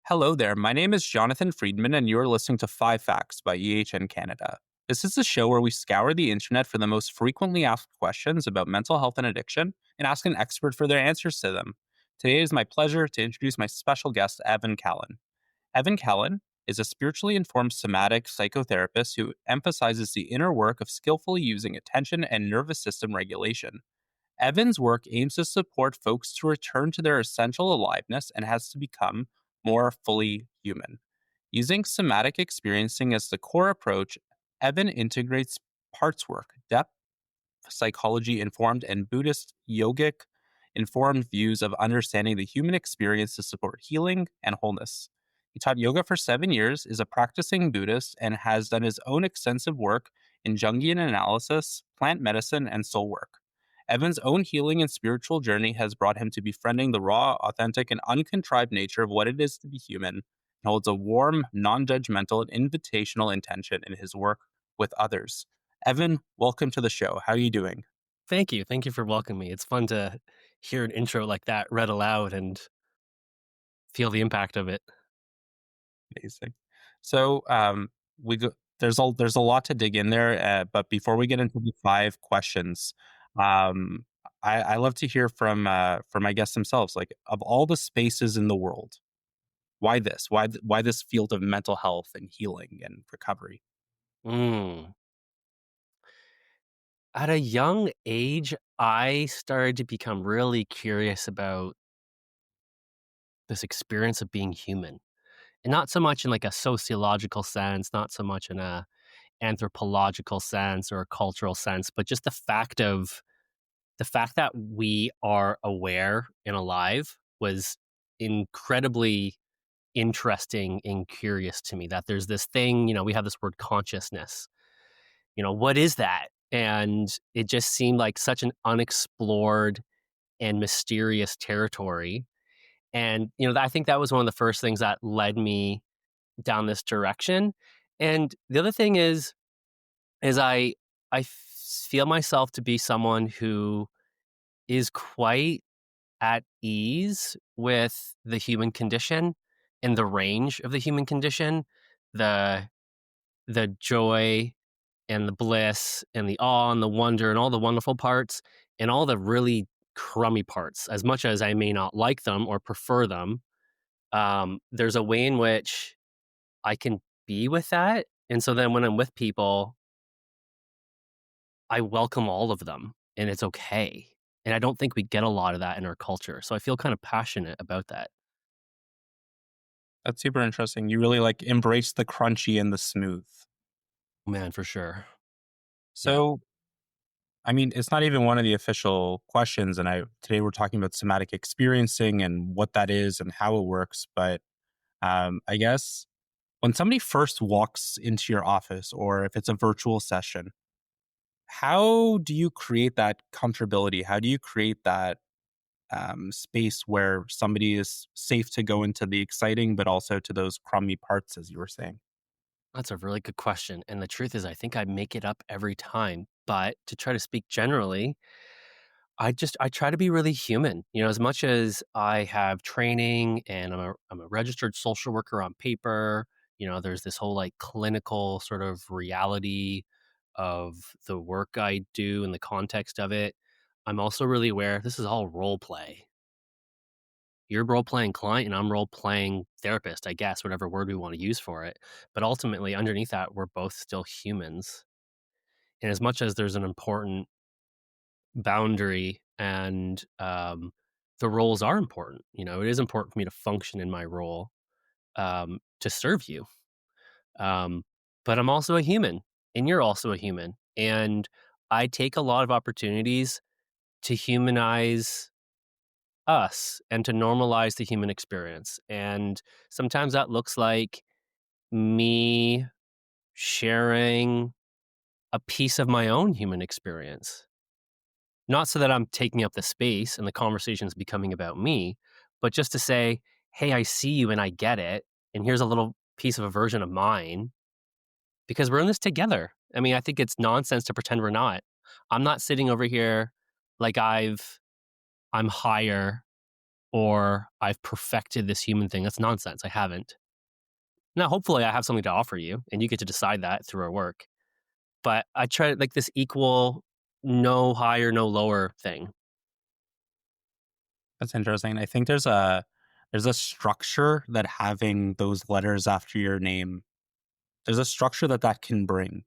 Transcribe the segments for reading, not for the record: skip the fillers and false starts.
Hello there. My name is Jonathan Friedman, and you're listening to 5 Facts by EHN Canada. This is a show where we scour the internet for the most frequently asked questions about mental health and addiction and ask an expert for their answers to them. Today it is my pleasure to introduce my special guest, Evan Callan. Evan Callan is a spiritually informed somatic psychotherapist who emphasizes the inner work of skillfully using attention and nervous system regulation. Evan's work aims to support folks to return to their essential aliveness and has to become more fully human. Using somatic experiencing as the core approach, Evan integrates parts work, depth psychology informed, and Buddhist yogic informed views of understanding the human experience to support healing and wholeness. He taught yoga for 7 years, is a practicing Buddhist, and has done his own extensive work in Jungian analysis, plant medicine, and soul work. Evan's own healing and spiritual journey has brought him to befriending the raw, authentic, and uncontrived nature of what it is to be human, and holds a warm, non judgmental, and invitational intention in his work with others. Evan, welcome to the show. How are you doing? Thank you. Thank you for welcoming me. It's fun to hear an intro like that read aloud and feel the impact of it. Amazing. So, we go, there's a lot to dig in there, but before we get into the 5 questions, um, I love to hear from my guests themselves. Like, of all the spaces in the world, why this? Why this field of mental health and healing and recovery? Mm. At a young age, I started to become really curious about this experience of being human. And not so much in like a sociological sense, not so much in a anthropological sense or a cultural sense, but just the fact that we are aware and alive was incredibly interesting and curious to me. That there's this thing, we have this word consciousness. What is that? And it just seemed like such an unexplored and mysterious territory. And, I think that was one of the first things that led me down this direction. And the other thing is I feel myself to be someone who is quite at ease with the human condition and the range of the human condition, the the joy and the bliss and the awe and the wonder and all the wonderful parts and all the really crummy parts. As much as I may not like them or prefer them, there's a way in which I can be with that. And so then when I'm with people, I welcome all of them and it's okay. And I don't think we get a lot of that in our culture. So I feel kind of passionate about that. That's super interesting. You really like embrace the crunchy and the smooth. Man, for sure. Yeah. So, I mean, it's not even one of the official questions, and I today we're talking about somatic experiencing and what that is and how it works. But I guess when somebody first walks into your office, or if it's a virtual session, how do you create that comfortability? How do you create that space where somebody is safe to go into the exciting, but also to those crummy parts, as you were saying? That's a really good question. And the truth is, I think I make it up every time. But to try to speak generally, I try to be really human. As much as I have training and I'm a registered social worker on paper, there's this whole like clinical sort of reality of the work I do and the context of it. I'm also really aware this is all role play. You're role playing client and I'm role playing therapist, I guess, whatever word we want to use for it. But ultimately, underneath that, we're both still humans. And as much as there's an important boundary and the roles are important, it is important for me to function in my role to serve you. Um, but I'm also a human and you're also a human. And I take a lot of opportunities to humanize us and to normalize the human experience. And sometimes that looks like me sharing a piece of my own human experience. Not so that I'm taking up the space and the conversation's becoming about me, but just to say, hey, I see you and I get it. And here's a little piece of a version of mine because we're in this together. I mean, I think it's nonsense to pretend we're not. I'm not sitting over here like I'm higher or I've perfected this human thing. That's nonsense. I haven't. Now, hopefully, I have something to offer you, and you get to decide that through our work. But I try like this equal, no higher, no lower thing. That's interesting. I think there's a structure that having those letters after your name, there's a structure that that can bring.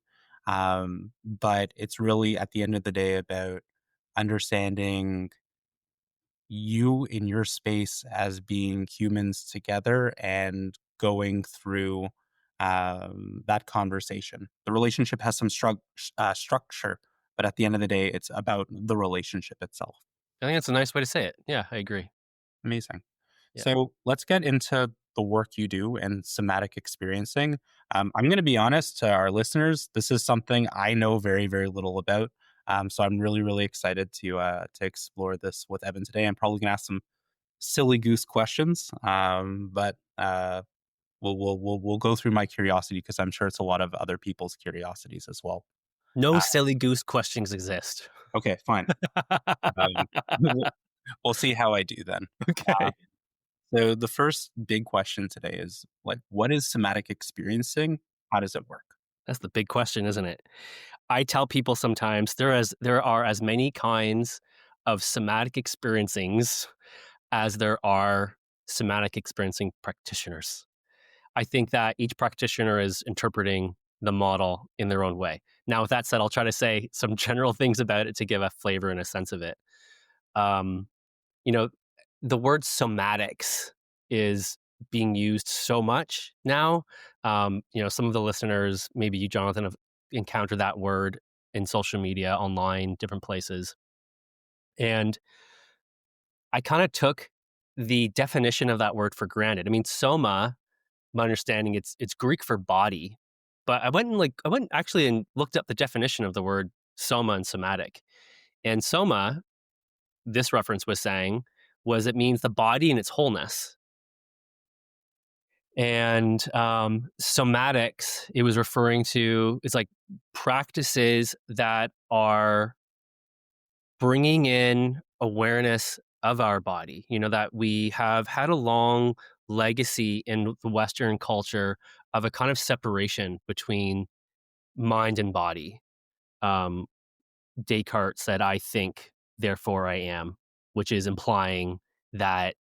But it's really at the end of the day about understanding you in your space as being humans together and going through that conversation. The relationship has some structure, but at the end of the day, it's about the relationship itself. I think that's a nice way to say it. Yeah, I agree. Amazing. Yeah. So let's get into the work you do and somatic experiencing. I'm going to be honest to our listeners. This is something I know very, very little about. So I'm really, really excited to explore this with Evan today. I'm probably going to ask some silly goose questions, but we'll go through my curiosity because I'm sure it's a lot of other people's curiosities as well. No Uh, silly goose questions exist. okay, fine. Um, we'll we'll see how I do then. Uh, Okay. so the first big question today is like, what is somatic experiencing? How does it work? That's the big question, isn't it? I tell people sometimes there are as many kinds of somatic experiencings as there are somatic experiencing practitioners. I think that each practitioner is interpreting the model in their own way. Now, with that said, I'll try to say some general things about it to give a flavor and a sense of it. Um, you know, the word somatics is being used so much now. Some of the listeners, maybe you, Jonathan, have encountered that word in social media, online, different places. And I kind of took the definition of that word for granted. I mean, soma, my understanding, it's Greek for body, but I went actually and looked up the definition of the word soma and somatic. And soma, this reference was saying, was it means the body in its wholeness. And somatics, it was referring to, it's like practices that are bringing in awareness of our body, that we have had a long legacy in the Western culture of a kind of separation between mind and body. Um, Descartes said, I think, therefore I am, which is implying that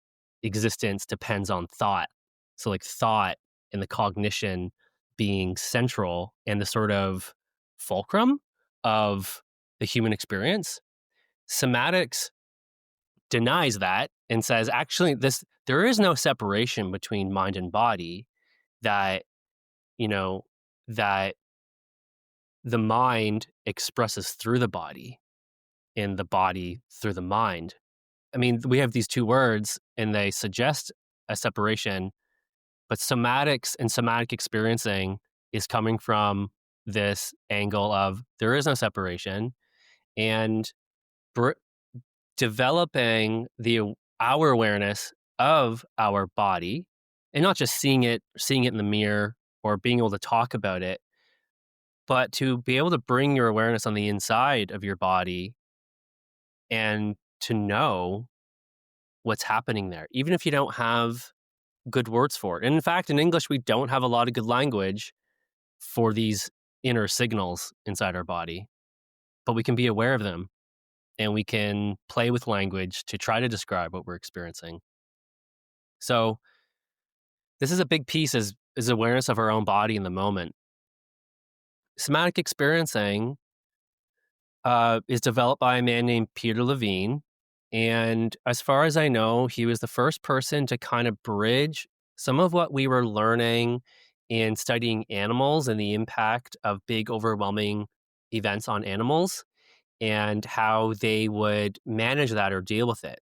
existence depends on thought. So, like thought and the cognition being central and the sort of fulcrum of the human experience. Somatics denies that and says, actually, there is no separation between mind and body, that, you know, that the mind expresses through the body and the body through the mind. I mean, we have these two words and they suggest a separation, but somatics and somatic experiencing is coming from this angle of there is no separation, and br- developing our awareness of our body, and not just seeing it in the mirror or being able to talk about it, but to be able to bring your awareness on the inside of your body and to know what's happening there, even if you don't have good words for it. And in fact, in English, we don't have a lot of good language for these inner signals inside our body, but we can be aware of them and we can play with language to try to describe what we're experiencing. So this is a big piece, is awareness of our own body in the moment. Somatic experiencing is developed by a man named Peter Levine. And as far as I know, he was the first person to kind of bridge some of what we were learning in studying animals and the impact of big, overwhelming events on animals and how they would manage that or deal with it.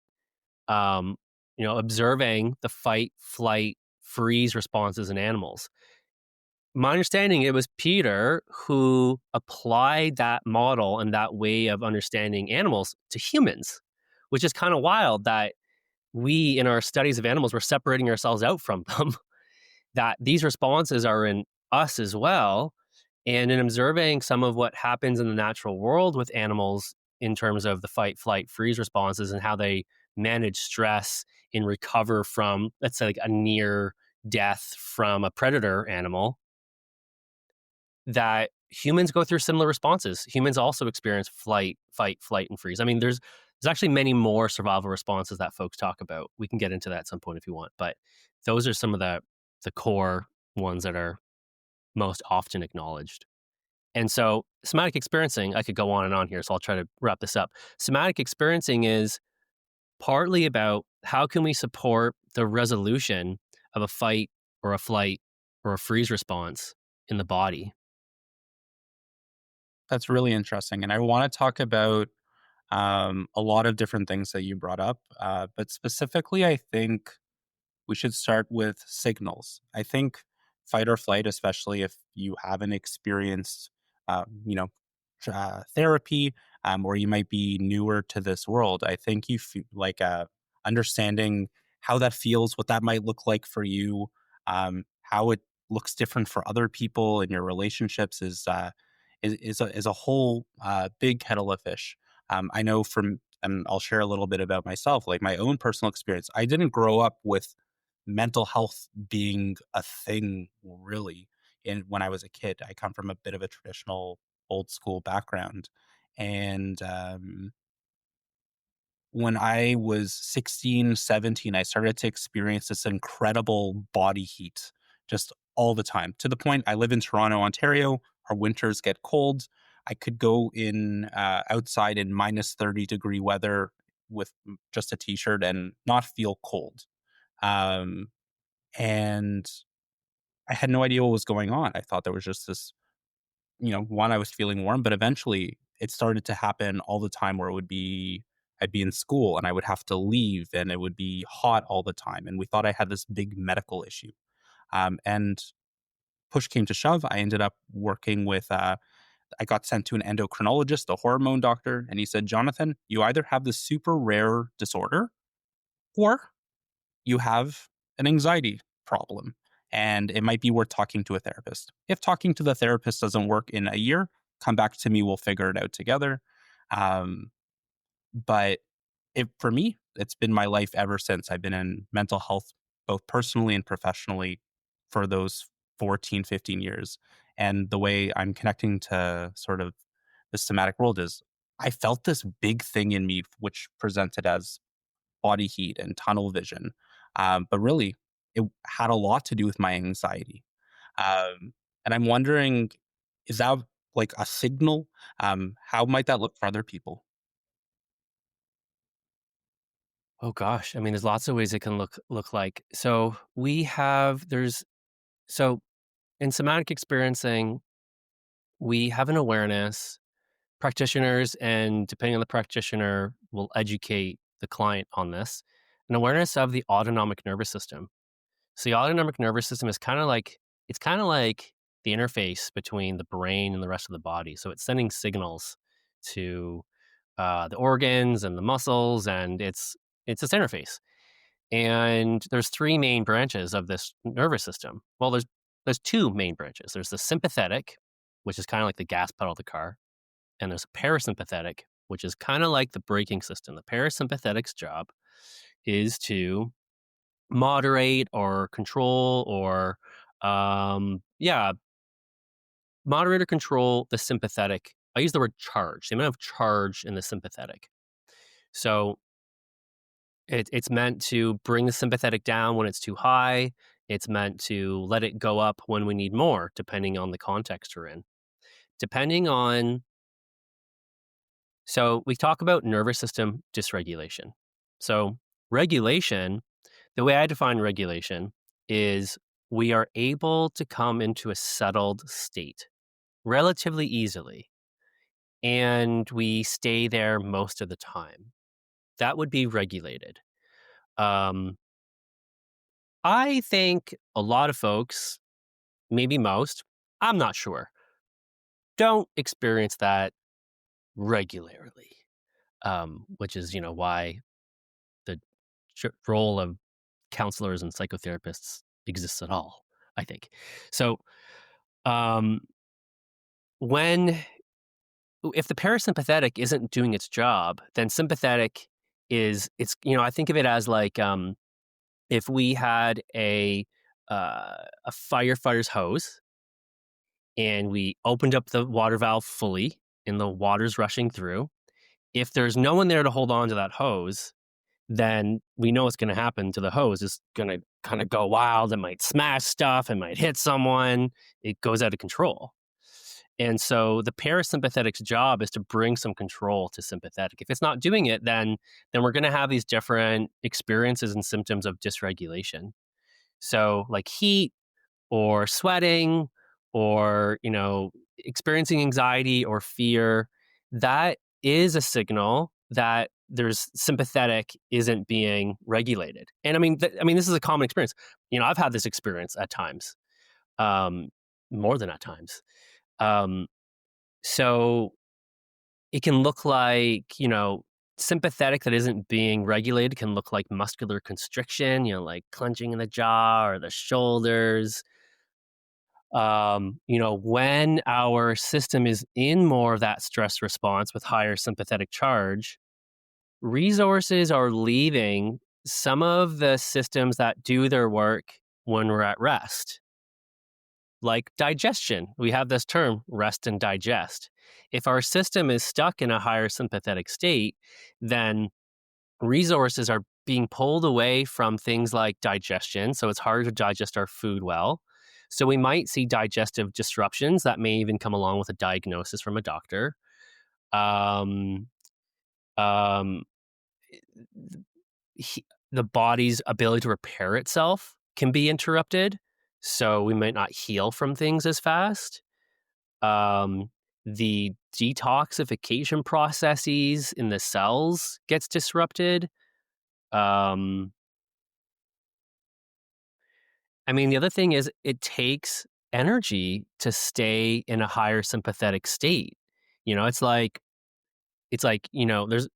Um, observing the fight, flight, freeze responses in animals. My understanding, it was Peter who applied that model and that way of understanding animals to humans, which is kind of wild that we, in our studies of animals, we're separating ourselves out from them, that these responses are in us as well. And in observing some of what happens in the natural world with animals in terms of the fight, flight, freeze responses and how they manage stress and recover from, let's say, like a near death from a predator animal, that humans go through similar responses. Humans also experience flight, fight, flight, and freeze. I mean, there's actually many more survival responses that folks talk about. We can get into that at some point if you want, but those are some of the core ones that are most often acknowledged. And so, somatic experiencing, I could go on and on here, so I'll try to wrap this up. Somatic experiencing is partly about how can we support the resolution of a fight or a flight or a freeze response in the body. That's really interesting. And I want to talk about a lot of different things that you brought up. But specifically, I think we should start with signals. I think fight or flight, especially if you haven't experienced, uh, you know, therapy, or you might be newer to this world. I think you feel like understanding how that feels, what that might look like for you, how it looks different for other people in your relationships is a whole big kettle of fish. I know from, and I'll share a little bit about myself, like my own personal experience. I didn't grow up with mental health being a thing really in when I was a kid. I come from a bit of a traditional old school background. And when I was 16, 17, I started to experience this incredible body heat just all the time, to the point I live in Toronto, Ontario. Our winters get cold. I could go in outside in minus 30-degree weather with just a t shirt and not feel cold. Um, and I had no idea what was going on. I thought there was just this, one, I was feeling warm, but eventually it started to happen all the time where I'd be in school and I would have to leave and it would be hot all the time. And we thought I had this big medical issue. And push came to shove. I ended up working with, I got sent to an endocrinologist, a hormone doctor, and he said, Jonathan, you either have this super rare disorder or you have an anxiety problem and it might be worth talking to a therapist. If talking to the therapist doesn't work in a year, come back to me. We'll figure it out together. Um, but for me, it's been my life ever since. I've been in mental health, both personally and professionally, for those 14, 15 years. And the way I'm connecting to sort of the somatic world is I felt this big thing in me, which presented as body heat and tunnel vision. But really, it had a lot to do with my anxiety. And I'm wondering, is that like a signal? How might that look for other people? Oh gosh, I mean, there's lots of ways it can look like. So we have there's so in somatic experiencing, we have an awareness. Practitioners, and depending on the practitioner, will educate the client on this, an awareness of the autonomic nervous system. So the autonomic nervous system is kind of like the interface between the brain and the rest of the body. So it's sending signals to the organs and the muscles, and it's this interface. And there's three main branches of this nervous system. Well, there's two main branches. There's the sympathetic, which is kind of like the gas pedal of the car, and there's a parasympathetic, which is kind of like the braking system. The parasympathetic's job is to moderate or control or, yeah, moderate or control the sympathetic. I use the word charge, the amount of charge in the sympathetic. So it's meant to bring the sympathetic down when it's too high. It's meant to let it go up when we need more, depending on the context we're in. Depending on So we talk about nervous system dysregulation. So regulation, the way I define regulation is we are able to come into a settled state relatively easily, and we stay there most of the time. That would be regulated. Um, I think a lot of folks, maybe most, I'm not sure, don't experience that regularly, which is, why the role of counselors and psychotherapists exists at all, I think. So, um, when if the parasympathetic isn't doing its job, then sympathetic I think of it as like, if we had a firefighter's hose and we opened up the water valve fully and the water's rushing through, if there's no one there to hold on to that hose, then we know what's going to happen to the hose. It's going to kind of go wild. It might smash stuff. It might hit someone. It goes out of control. And so the parasympathetic's job is to bring some control to sympathetic. If it's not doing it, then we're going to have these different experiences and symptoms of dysregulation. So like heat or sweating or, experiencing anxiety or fear, that is a signal that there's sympathetic isn't being regulated. And this is a common experience. I've had this experience at times, um, more than at times. Um, so it can look like, sympathetic that isn't being regulated can look like muscular constriction, like clenching in the jaw or the shoulders. When our system is in more of that stress response with higher sympathetic charge, resources are leaving some of the systems that do their work when we're at rest, like digestion. We have this term, rest and digest. If our system is stuck in a higher sympathetic state, then resources are being pulled away from things like digestion. So it's harder to digest our food well. So we might see digestive disruptions that may even come along with a diagnosis from a doctor. Um, um, the body's ability to repair itself can be interrupted. So we might not heal from things as fast. The detoxification processes in the cells gets disrupted. Um, the other thing is it takes energy to stay in a higher sympathetic state. There's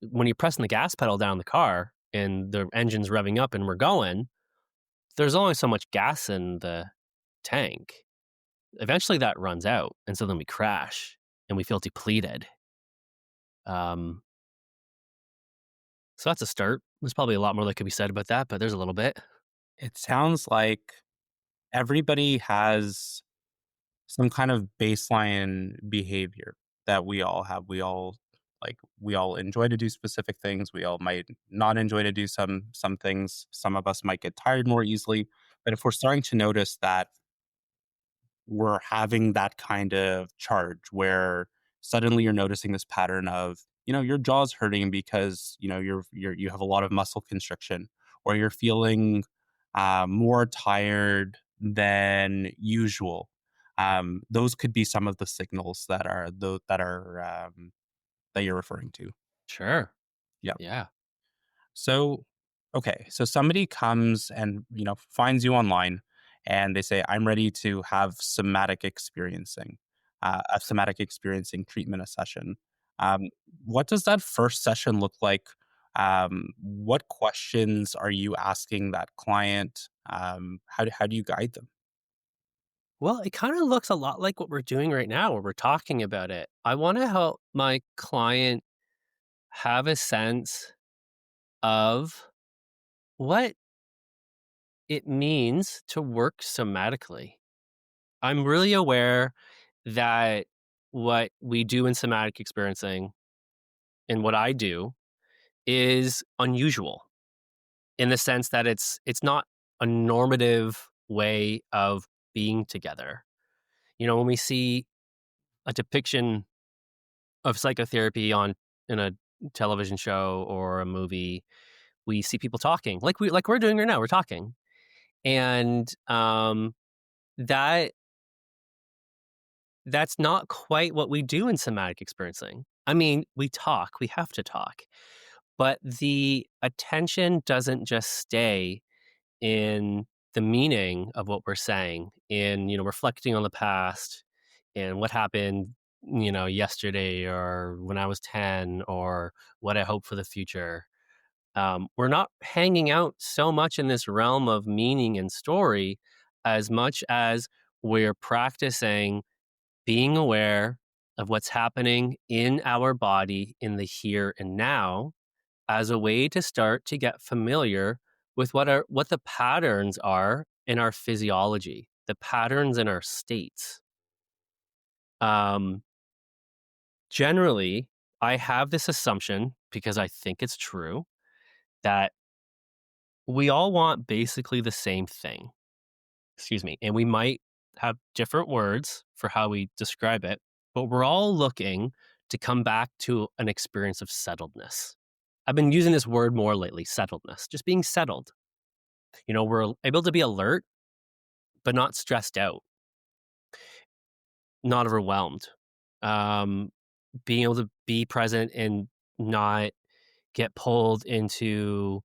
when you're pressing the gas pedal down the car and the engine's revving up and we're going, there's only so much gas in the tank. Eventually that runs out. And so then we crash and we feel depleted. Um, so that's a start. There's probably a lot more that could be said about that, but there's a little bit. It sounds like everybody has some kind of baseline behavior that we all have. We all enjoy to do specific things. We all might not enjoy to do some things. Some of us might get tired more easily. But if we're starting to notice that we're having that kind of charge where suddenly you're noticing this pattern of, your jaw's hurting because, you have a lot of muscle constriction, or you're feeling more tired than usual. Those could be some of the signals that you're referring to. Sure. Yeah. Yeah. So, okay. So somebody comes and, finds you online and they say, I'm ready to have a somatic experiencing treatment session. Um, what does that first session look like? What questions are you asking that client? How do you guide them? Well, it kind of looks a lot like what we're doing right now, where we're talking about it. I want to help my client have a sense of what it means to work somatically. I'm really aware that what we do in somatic experiencing and what I do is unusual in the sense that it's not a normative way of being together. When we see a depiction of psychotherapy on in a television show or a movie, we see people talking like we're doing right now. We're talking, and that that's not quite what we do in somatic experiencing. We talk. We have to talk, but the attention doesn't just stay in the meaning of what we're saying, in reflecting on the past and what happened yesterday or when I was 10 or what I hope for the future. We're not hanging out so much in this realm of meaning and story as much as we're practicing being aware of what's happening in our body in the here and now, as a way to start to get familiar with what the patterns are in our physiology, the patterns in our states. Um, Generally, I have this assumption because I think it's true that we all want basically the same thing. Excuse me. And we might have different words for how we describe it, but we're all looking to come back to an experience of settledness. I've been using this word more lately, settledness, just being settled. We're able to be alert, but not stressed out, not overwhelmed. Um, Being able to be present and not get pulled into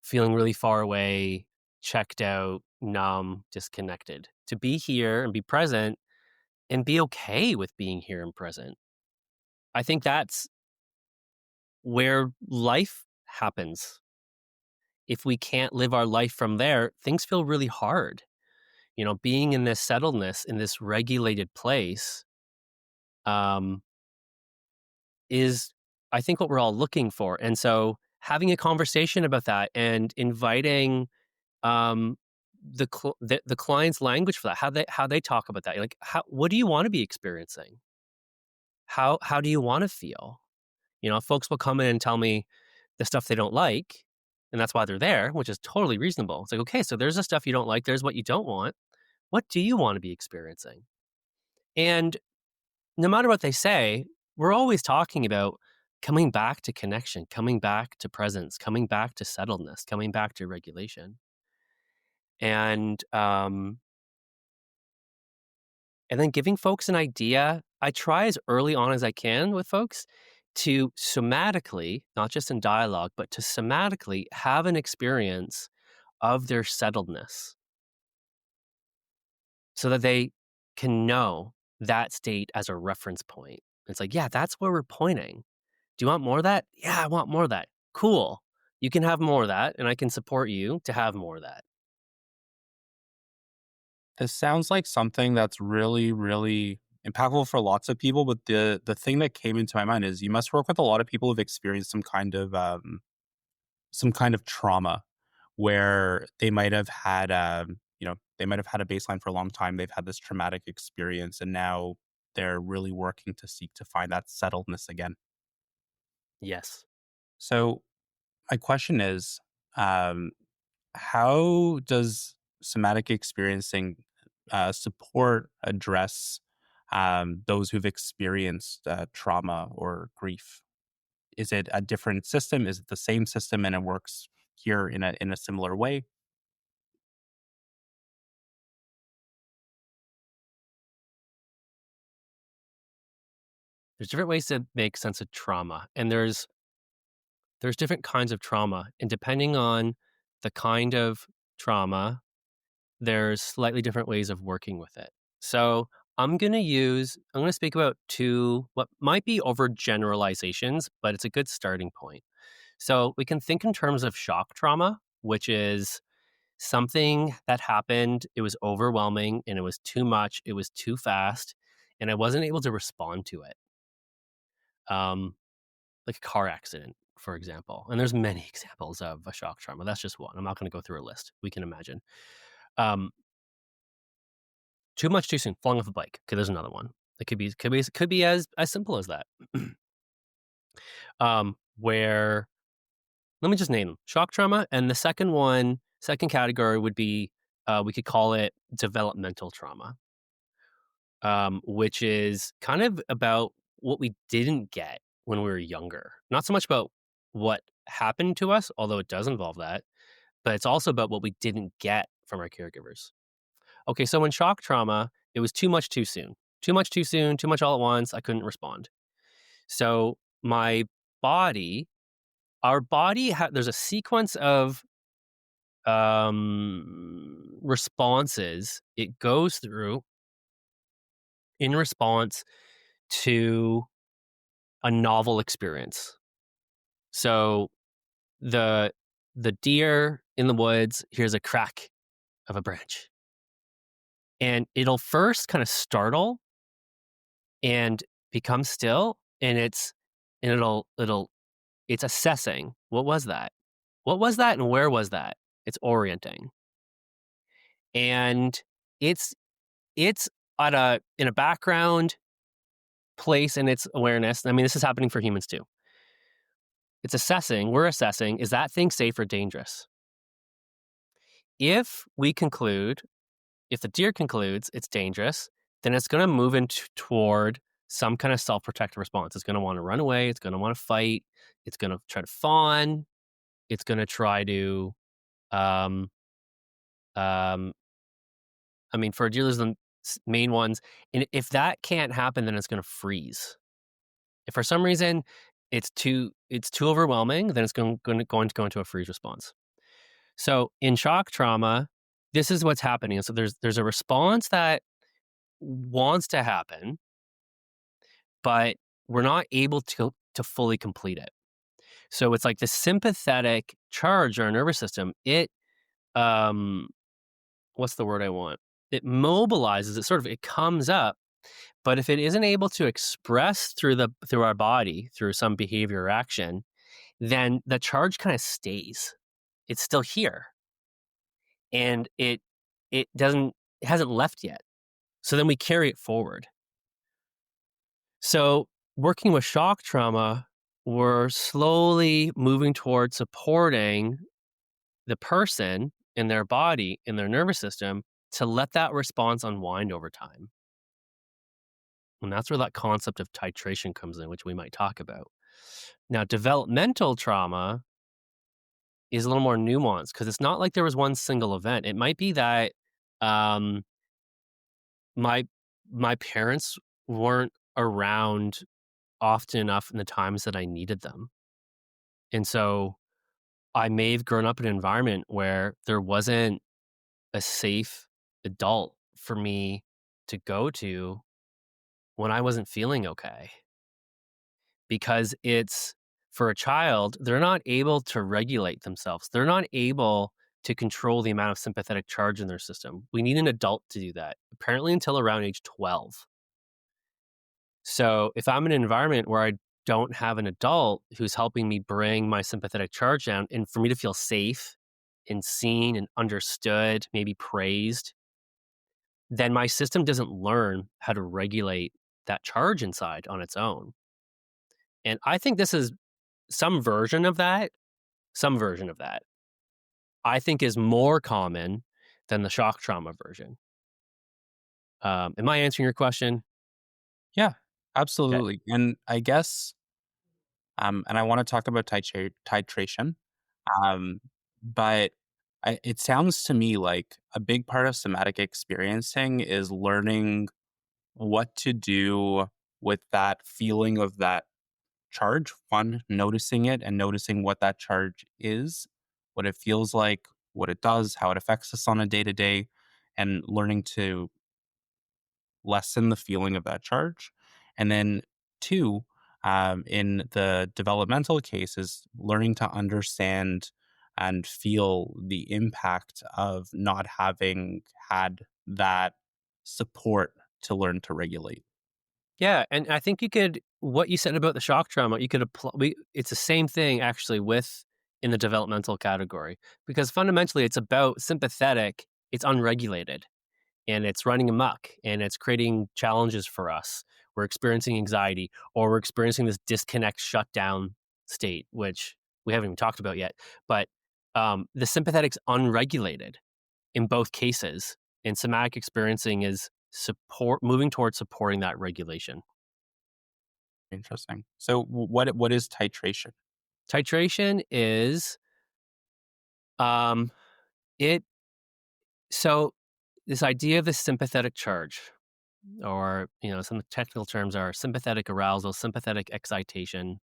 feeling really far away, checked out, numb, disconnected. To be here and be present and be okay with being here and present. I think that's where life happens. If we can't live our life from there, things feel really hard. Being in this settledness, in this regulated place, um, is, I think, what we're all looking for. And so having a conversation about that and inviting um, the client's language for that, how they talk about that. Like, what do you want to be experiencing? How do you want to feel? Folks will come in and tell me the stuff they don't like, and that's why they're there, which is totally reasonable. It's like, okay, so there's the stuff you don't like, there's what you don't want. What do you want to be experiencing? And no matter what they say, we're always talking about coming back to connection, coming back to presence, coming back to settledness, coming back to regulation. And and then giving folks an idea. I try as early on as I can with folks to somatically, not just in dialogue, but to somatically have an experience of their settledness so that they can know that state as a reference point. It's like, yeah, that's where we're pointing. Do you want more of that? Yeah, I want more of that. Cool. You can have more of that, and I can support you to have more of that. This sounds like something that's really, really impactful for lots of people. But the thing that came into my mind is you must work with a lot of people who've experienced some kind of trauma where they might have had they might have had a baseline for a long time. They've had this traumatic experience, and now they're really working to seek to find that settledness again. Yes. So my question is, um, how does somatic experiencing support address those who've experienced trauma or grief? Is it a different system? Is it the same system and it works here in a similar way? There's different ways to make sense of trauma, and there's different kinds of trauma, and depending on the kind of trauma, there's slightly different ways of working with it. So I'm going to speak about two what might be overgeneralizations, but it's a good starting point. So we can think in terms of shock trauma, which is something that happened. It was overwhelming and it was too much. It was too fast, and I wasn't able to respond to it. Um, like a car accident, for example. And there's many examples of a shock trauma. That's just one. I'm not going to go through a list. We can imagine. Um, Too much too soon, falling off a bike. Okay, there's another one. It could be as simple as that. Where let me just name them. Shock trauma, and the second category would be we could call it developmental trauma, which is kind of about what we didn't get when we were younger. Not so much about what happened to us, although it does involve that, but it's also about what we didn't get from our caregivers. Okay, so in shock trauma, it was too much too soon. Too much too soon, too much all at once. I couldn't respond. So my body, our body, there's a sequence of responses it goes through in response to a novel experience. So the the deer in the woods hears a crack of a branch, and it'll first kind of startle and become still, and it'll It's assessing, what was that? What was that and where was that? It's orienting. And it's it's at a in a background place in its awareness. I mean, this is happening for humans too. It's assessing, we're assessing, is that thing safe or dangerous? If we conclude, if the deer concludes it's dangerous, then it's going to move into toward some kind of self-protective response. It's going to want to run away. It's going to want to fight. It's going to try to fawn. It's going to try to, um, um, I mean, for a deer, there's the main ones. And if that can't happen, then it's going to freeze. If for some reason it's too overwhelming, then it's going to go into a freeze response. So in shock trauma, this is what's happening. So there's a response that wants to happen, but we're not able to fully complete it. So it's like the sympathetic charge in our nervous system. Um, what's the word I want? It mobilizes. It comes up, but if it isn't able to express through our body through some behavior or action, then the charge kind of stays. It's still here, and it hasn't left yet. So then we carry it forward. So working with shock trauma, we're slowly moving towards supporting the person in their body, in their nervous system, to let that response unwind over time. And that's where that concept of titration comes in, which we might talk about. Now, developmental trauma is a little more nuanced because it's not like there was one single event. It might be that um, my my parents weren't around often enough in the times that I needed them. And so I may have grown up in an environment where there wasn't a safe adult for me to go to when I wasn't feeling okay. Because it's for a child, they're not able to regulate themselves. They're not able to control the amount of sympathetic charge in their system. We need an adult to do that, apparently until around age 12. So if I'm in an environment where I don't have an adult who's helping me bring my sympathetic charge down and for me to feel safe and seen and understood, maybe praised, then my system doesn't learn how to regulate that charge inside on its own. And I think this is some version of that, some version of that, I think is more common than the shock trauma version. Am I answering your question? Yeah, Okay. absolutely. And I guess, and I want to talk about titration, um, but it sounds to me like a big part of somatic experiencing is learning what to do with that feeling of that charge. One, noticing it and noticing what that charge is, what it feels like, what it does, how it affects us on a day to day, and learning to lessen the feeling of that charge. And then two, in the developmental cases, learning to understand and feel the impact of not having had that support to learn to regulate. Yeah, and I think you could what you said about the shock trauma, you could apply. It's the same thing actually with in the developmental category because fundamentally it's about sympathetic. It's unregulated and it's running amok and it's creating challenges for us. We're experiencing anxiety or we're experiencing this disconnect shutdown state, which we haven't even talked about yet. But the sympathetic's unregulated in both cases, and somatic experiencing is moving towards supporting that regulation. Interesting. So, what is titration? Titration is um, it. So this idea of the sympathetic charge, or some technical terms are sympathetic arousal, sympathetic excitation.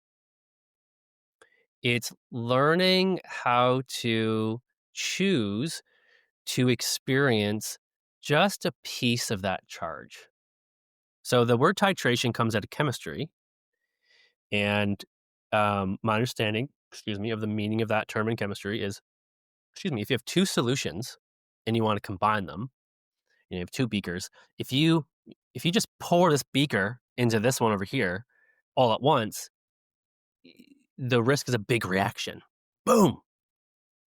It's learning how to choose to experience just a piece of that charge. So the word titration comes out of chemistry, and my understanding, of the meaning of that term in chemistry is, if you have two solutions and you want to combine them, you have two beakers. If you just pour this beaker into this one over here all at once, the risk is a big reaction. Boom.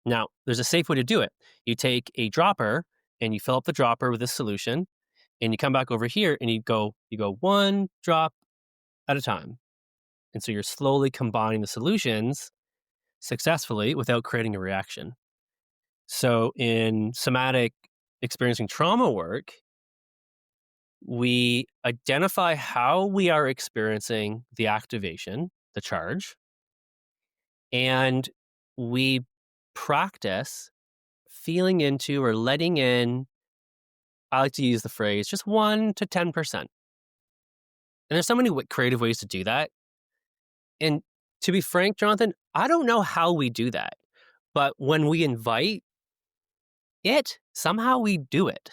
Now, there's a safe way to do it. You take a dropper and you fill up the dropper with this solution, and you come back over here and you go one drop at a time. And so you're slowly combining the solutions successfully without creating a reaction. So in somatic experiencing trauma work, we identify how we are experiencing the activation, the charge, and we practice feeling into or letting in, I like to use the phrase, just 1 to 10%. And there's so many creative ways to do that. And to be frank, Jonathan, I don't know how we do that. But when we invite it, somehow we do it.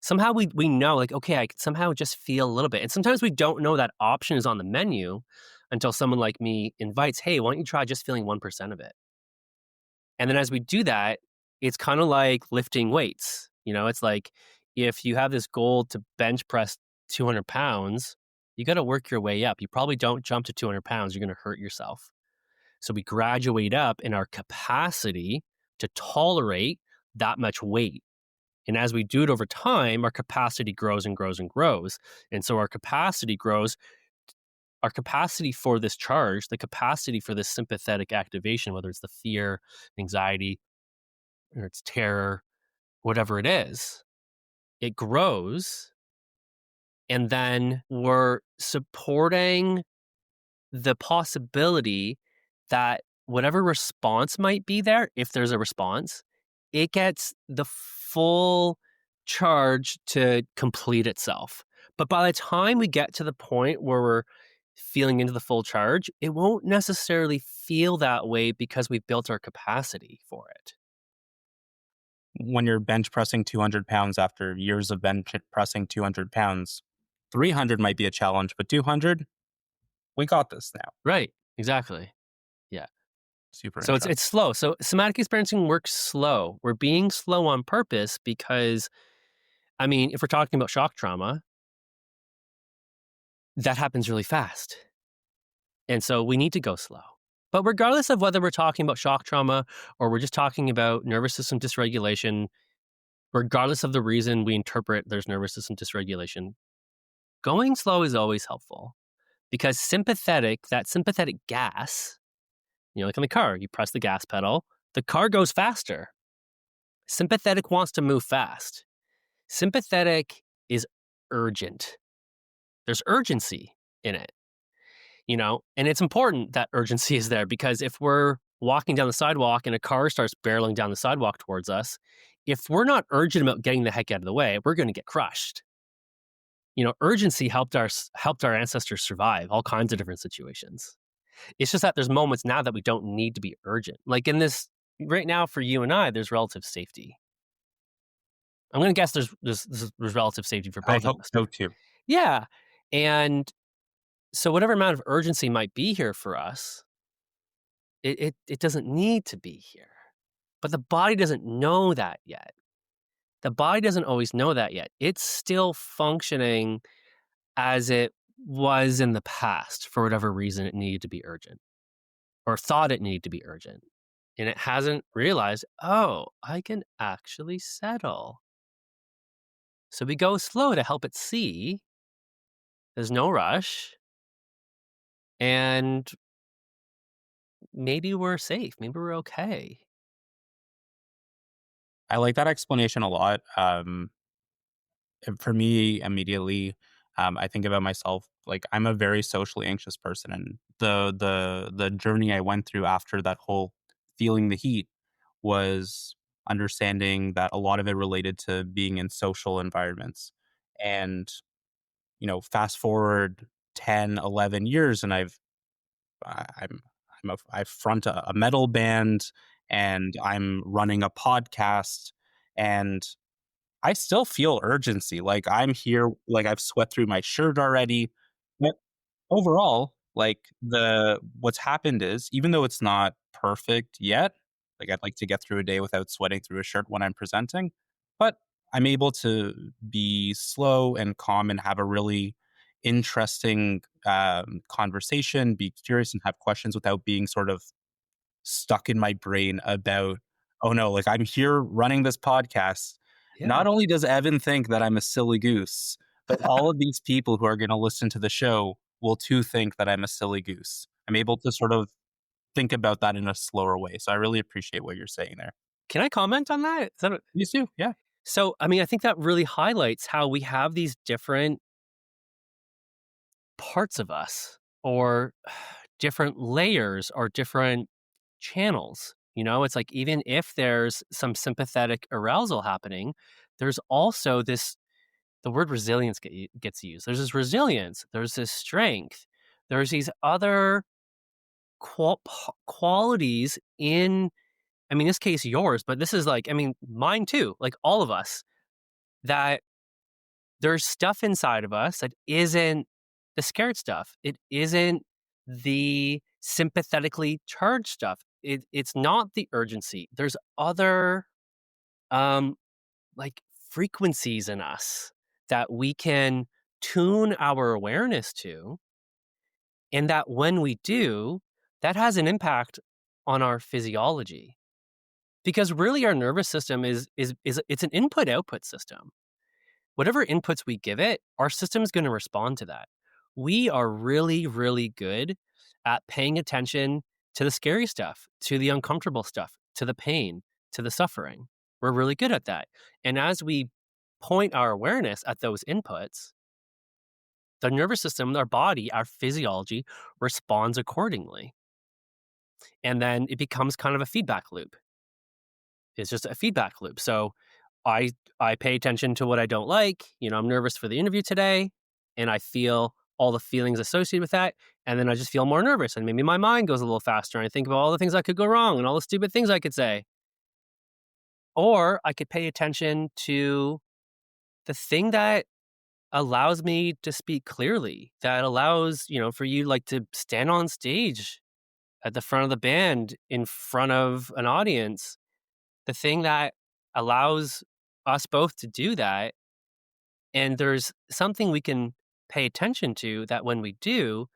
Somehow we know, like, okay, I can somehow just feel a little bit. And sometimes we don't know that option is on the menu until someone like me invites, hey, why don't you try just feeling 1% of it? And then as we do that, it's kind of like lifting weights. It's like if you have this goal to bench press 200 pounds, you got to work your way up. You probably don't jump to 200 pounds. You're going to hurt yourself. So we graduate up in our capacity to tolerate that much weight. And as we do it over time, our capacity grows and grows and grows. And so our capacity grows. Our capacity for this charge, the capacity for this sympathetic activation, whether it's the fear, anxiety, or it's terror, whatever it is, it grows. And then we're supporting the possibility that whatever response might be there, if there's a response, it gets the full charge to complete itself. But by the time we get to the point where we're feeling into the full charge, it won't necessarily feel that way because we've built our capacity for it. When you're bench pressing 200 pounds after years of bench pressing 200 pounds, 300 might be a challenge, but 200, we got this now. Right. Exactly. Yeah. Super So it's interesting. it's slow. So somatic experiencing works slow. We're being slow on purpose because, I mean, if we're talking about shock trauma, that happens really fast. And so we need to go slow. But regardless of whether we're talking about shock trauma or we're just talking about nervous system dysregulation, regardless of the reason we interpret there's nervous system dysregulation, going slow is always helpful because that sympathetic gas, like in the car, you press the gas pedal, the car goes faster. Sympathetic wants to move fast. Sympathetic is urgent. There's urgency in it. And it's important that urgency is there because if we're walking down the sidewalk and a car starts barreling down the sidewalk towards us, if we're not urgent about getting the heck out of the way, we're going to get crushed. Urgency helped our ancestors survive all kinds of different situations. It's just that there's moments now that we don't need to be urgent. Like in this right now for you and I, there's relative safety. I'm going to guess there's relative safety for I both of hope us. so too. Yeah. And so whatever amount of urgency might be here for us, it doesn't need to be here. But the body doesn't know that yet. The body doesn't always know that yet. It's still functioning as it was in the past for whatever reason it needed to be urgent or thought it needed to be urgent. And it hasn't realized, oh, I can actually settle. So we go slow to help it see there's no rush. And maybe we're safe. Maybe we're okay. I like that explanation a lot. And for me, immediately, I think about myself like I'm a very socially anxious person, and the journey I went through after that whole feeling the heat was understanding that a lot of it related to being in social environments. And fast forward 10, 11 years, and I'm I front a metal band, and I'm running a podcast, and I still feel urgency. Like I'm here, like I've sweat through my shirt already. But overall, like the what's happened is even though it's not perfect yet, like I'd like to get through a day without sweating through a shirt when I'm presenting, but I'm able to be slow and calm and have a really interesting conversation, be curious and have questions without being sort of stuck in my brain about, oh no, like I'm here running this podcast. Yeah. Not only does Evan think that I'm a silly goose, but all of these people who are going to listen to the show will too think that I'm a silly goose. I'm able to sort of think about that in a slower way. So I really appreciate what you're saying there. Can I comment on that? You too. Yeah. So, I mean, I think that really highlights how we have these different parts of us or different layers or different channels. It's like even if there's some sympathetic arousal happening, there's also this the word resilience gets used. There's this resilience, there's this strength, there's these other qualities in, I mean, this case yours, but this is like, I mean, mine too, like all of us, that there's stuff inside of us that isn't the scared stuff. It isn't the sympathetically charged stuff. It's not the urgency. There's other um like frequencies in us that we can tune our awareness to, and that when we do, that has an impact on our physiology. Because really our nervous system is it's an input output system. Whatever inputs we give it, our system's going to respond to that. We are really, really good at paying attention to the scary stuff, to the uncomfortable stuff, to the pain, to the suffering. We're really good at that. And as we point our awareness at those inputs, the nervous system, our body, our physiology responds accordingly. And then it becomes kind of a feedback loop. It's just a feedback loop. So I I pay attention to what I don't like. I'm nervous for the interview today, and I feel all the feelings associated with that, and then I just feel more nervous, and maybe my mind goes a little faster, and I think about all the things that could go wrong and all the stupid things I could say. Or I could pay attention to the thing that allows me to speak clearly, that allows, for you like to stand on stage at the front of the band in front of an audience, the thing that allows us both to do that. And there's something we can pay attention to that when we do,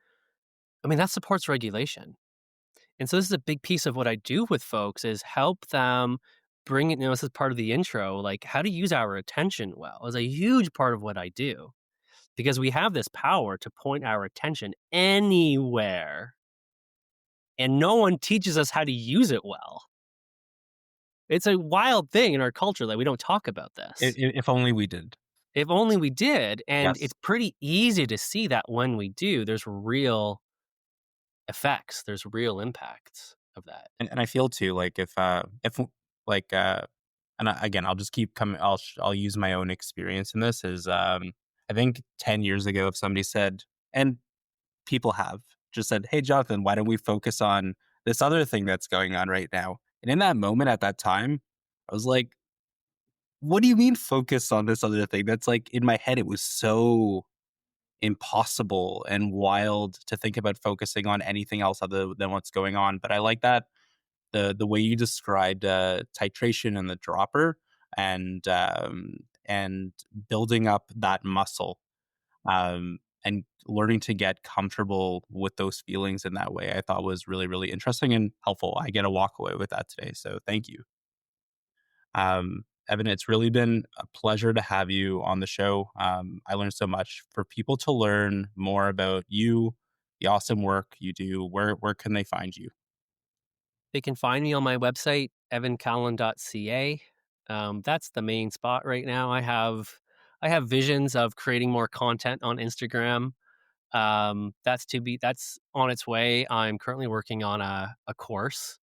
I mean, that supports regulation. And so this is a big piece of what I do with folks is help them bring it, this is part of the intro, like how to use our attention well is a huge part of what I do because we have this power to point our attention anywhere and no one teaches us how to use it well. It's a wild thing in our culture that we don't talk about this. If only we did. If only we did, and Yes. it's pretty easy to see that when we do, there's real effects, there's real impacts of that. And I feel too like if like and again, I'll just keep coming. I'll use my own experience in this. Is I think 10 years ago, if somebody said, and people have just said, "Hey, Jonathan, why don't we focus on this other thing that's going on right now?" And in that moment, at that time, I was like, "What do you mean focus on this other thing?" That's like in my head, it was so impossible and wild to think about focusing on anything else other than what's going on. But I like that the way you described titration and the dropper and building up that muscle and learning to get comfortable with those feelings in that way, I thought was really, really interesting and helpful. I get a walk away with that today. So thank you. Evan, it's really been a pleasure to have you on the show. I learned so much. For people to learn more about you, the awesome work you do, where can they find you? They can find me on my website, evancallan.ca. That's the main spot right now. I have visions of creating more content on Instagram. That's on its way. I'm currently working on a course,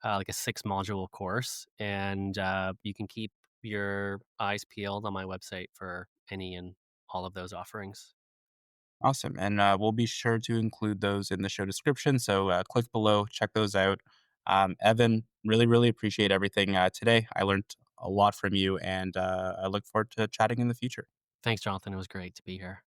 like a 6 module course, and you can keep your eyes peeled on my website for any and all of those offerings. Awesome. And we'll be sure to include those in the show description. So click below, check those out. Evan, really, really appreciate everything today. I learned a lot from you, and I look forward to chatting in the future. Thanks, Jonathan. It was great to be here.